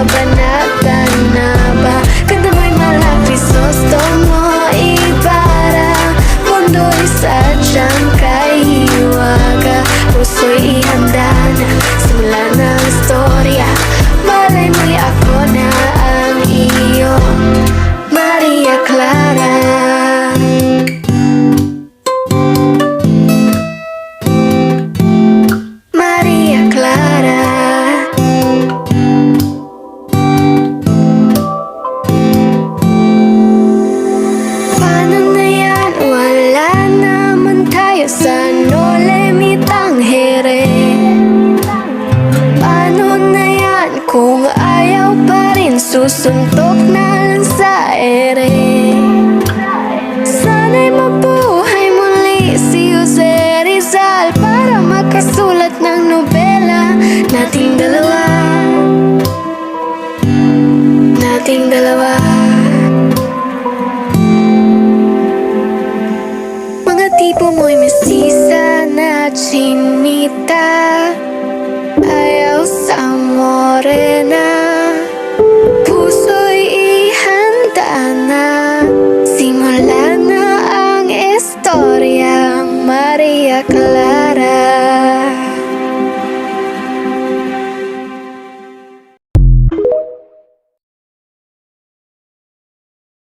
kabanata na ba? Ganda mo'y malapis, gusto mo ibara. Mundo'y sadyang kahiwaga, puso'y ihanda na, simula ng istorya. Malay mo'y ako na ang iyong Maria Clara. Maria Clara. Paano na yan? Wala naman tayo sa Nolemitang here. Paano na yan kung ayaw pa rin? Susuntok na lang sa ere. Sana'y mabuhay muli si Jose Rizal para makasulat ng nobela nating dalawa. Nating dalawa. Mga tipo mo'y mesisa na chinita, ayaw sa morena. Puso'y ihanda na, simula na ang istoryang Maria Clara.